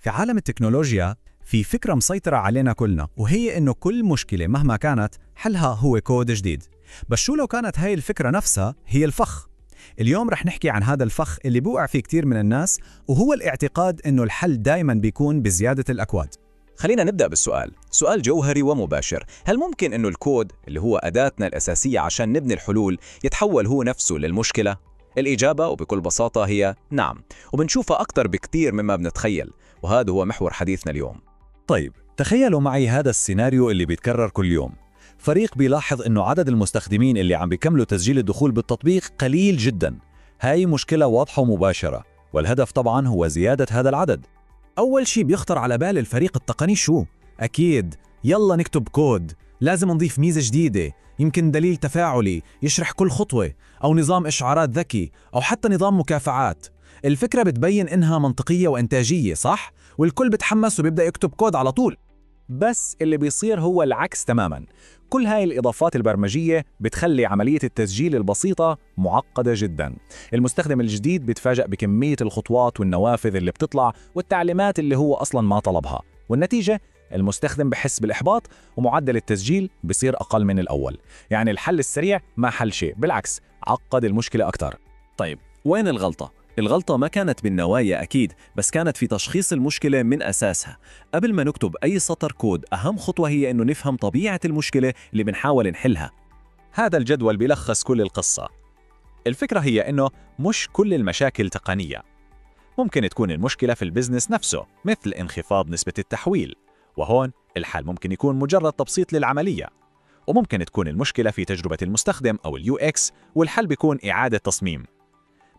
في عالم التكنولوجيا في فكرة مسيطرة علينا كلنا، وهي إنه كل مشكلة مهما كانت حلها هو كود جديد. بس شو لو كانت هاي الفكرة نفسها هي الفخ؟ اليوم رح نحكي عن هذا الفخ اللي بوقع فيه كتير من الناس، وهو الاعتقاد إنه الحل دايماً بيكون بزيادة الأكواد. خلينا نبدأ بالسؤال، سؤال جوهري ومباشر. هل ممكن إنه الكود اللي هو أداتنا الأساسية عشان نبني الحلول يتحول هو نفسه للمشكلة؟ الإجابة وبكل بساطة هي نعم، وبنشوفها أكتر بكتير مما بنتخيل، وهذا هو محور حديثنا اليوم. طيب تخيلوا معي هذا السيناريو اللي بيتكرر كل يوم. فريق بيلاحظ إنه عدد المستخدمين اللي عم بيكملوا تسجيل الدخول بالتطبيق قليل جدا. هاي مشكلة واضحة ومباشرة، والهدف طبعا هو زيادة هذا العدد. أول شي بيخطر على بال الفريق التقني شو؟ أكيد يلا نكتب كود، لازم نضيف ميزة جديدة، يمكن دليل تفاعلي يشرح كل خطوة، أو نظام إشعارات ذكي، أو حتى نظام مكافآت. الفكرة بتبين إنها منطقية وإنتاجية، صح؟ والكل بتحمس وبيبدأ يكتب كود على طول. بس اللي بيصير هو العكس تماما. كل هاي الإضافات البرمجية بتخلي عملية التسجيل البسيطة معقدة جدا. المستخدم الجديد بيتفاجأ بكمية الخطوات والنوافذ اللي بتطلع والتعليمات اللي هو أصلا ما طلبها، والنتيجة المستخدم بحس بالإحباط ومعدل التسجيل بيصير أقل من الأول. يعني الحل السريع ما حل شيء، بالعكس عقد المشكلة أكتر. طيب وين الغلطة؟ الغلطة ما كانت بالنوايا أكيد، بس كانت في تشخيص المشكلة من أساسها. قبل ما نكتب أي سطر كود، أهم خطوة هي إنه نفهم طبيعة المشكلة اللي بنحاول نحلها. هذا الجدول بيلخص كل القصة. الفكرة هي إنه مش كل المشاكل تقنية. ممكن تكون المشكلة في البزنس نفسه، مثل انخفاض نسبة التحويل، وهون الحل ممكن يكون مجرد تبسيط للعملية. وممكن تكون المشكلة في تجربة المستخدم أو اليو إكس، والحل بيكون إعادة تصميم.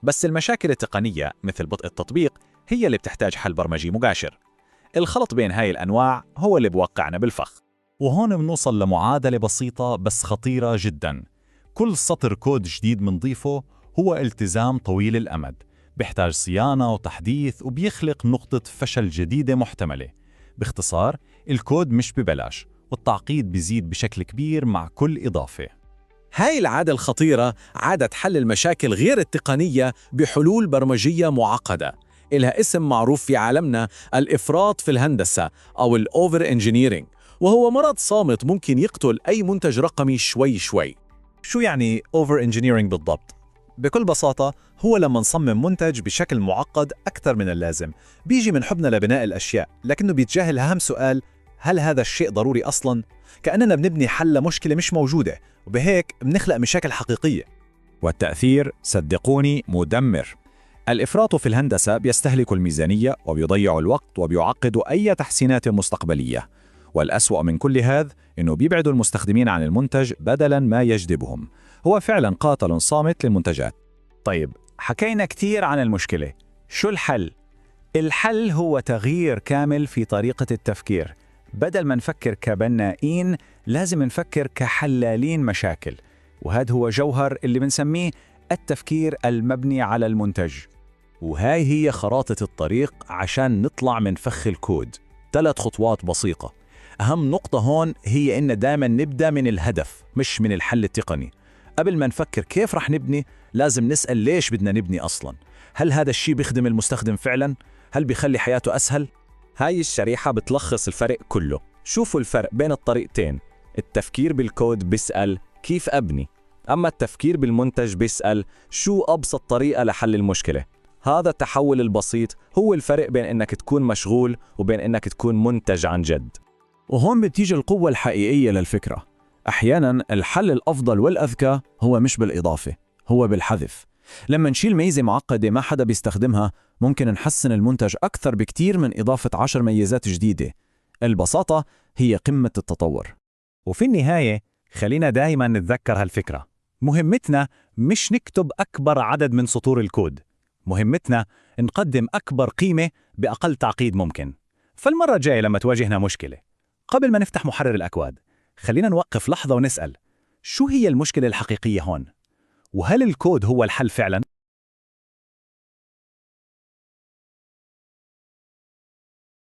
بس المشاكل التقنية مثل بطء التطبيق هي اللي بتحتاج حل برمجي مباشر. الخلط بين هاي الأنواع هو اللي بوقعنا بالفخ. وهون بنوصل لمعادلة بسيطة بس خطيرة جدا. كل سطر كود جديد منضيفه هو التزام طويل الأمد، بيحتاج صيانة وتحديث، وبيخلق نقطة فشل جديدة محتملة. باختصار، الكود مش ببلاش، والتعقيد بيزيد بشكل كبير مع كل إضافة. هاي العادة الخطيرة عادة حل المشاكل غير التقنية بحلول برمجية معقدة. إلها اسم معروف في عالمنا، الإفراط في الهندسة أو الأوفر إنجينيرينج، وهو مرض صامت ممكن يقتل أي منتج رقمي شوي شوي. شو يعني أوفر إنجينيرينج بالضبط؟ بكل بساطة هو لما نصمم منتج بشكل معقد أكثر من اللازم. بيجي من حبنا لبناء الأشياء، لكنه بيتجاهل أهم سؤال: هل هذا الشيء ضروري أصلاً؟ كأننا بنبني حل لمشكلة مش موجودة، وبهيك بنخلق مشاكل حقيقية. والتأثير صدقوني مدمر. الإفراط في الهندسة بيستهلك الميزانية وبيضيع الوقت وبيعقد أي تحسينات مستقبلية. والأسوأ من كل هذا إنه بيبعد المستخدمين عن المنتج بدلاً ما يجذبهم. هو فعلاً قاتل صامت للمنتجات. طيب حكينا كتير عن المشكلة، شو الحل؟ الحل هو تغيير كامل في طريقة التفكير. بدل ما نفكر كبنائين، لازم نفكر كحلالين مشاكل. وهذا هو جوهر اللي بنسميه التفكير المبني على المنتج. وهاي هي خرائط الطريق عشان نطلع من فخ الكود. 3 خطوات بسيطة. أهم نقطة هون هي إن دائما نبدأ من الهدف مش من الحل التقني. قبل ما نفكر كيف رح نبني، لازم نسأل ليش بدنا نبني أصلا. هل هذا الشيء بيخدم المستخدم فعلا؟ هل بيخلي حياته أسهل؟ هاي الشريحة بتلخص الفرق كله. شوفوا الفرق بين الطريقتين. التفكير بالكود بيسأل كيف أبني، أما التفكير بالمنتج بيسأل شو أبسط طريقة لحل المشكلة. هذا التحول البسيط هو الفرق بين إنك تكون مشغول وبين إنك تكون منتج عن جد. وهون بتيجي القوة الحقيقية للفكرة. أحياناً الحل الأفضل والأذكى هو مش بالإضافة، هو بالحذف. لما نشيل ميزة معقدة ما حدا بيستخدمها، ممكن نحسن المنتج أكثر بكتير من إضافة 10 ميزات جديدة. البساطة هي قمة التطور. وفي النهاية خلينا دائما نتذكر هالفكرة. مهمتنا مش نكتب أكبر عدد من سطور الكود، مهمتنا نقدم أكبر قيمة بأقل تعقيد ممكن. فالمرة الجاية لما تواجهنا مشكلة، قبل ما نفتح محرر الأكواد، خلينا نوقف لحظة ونسأل: شو هي المشكلة الحقيقية هون؟ وهل الكود هو الحل فعلا؟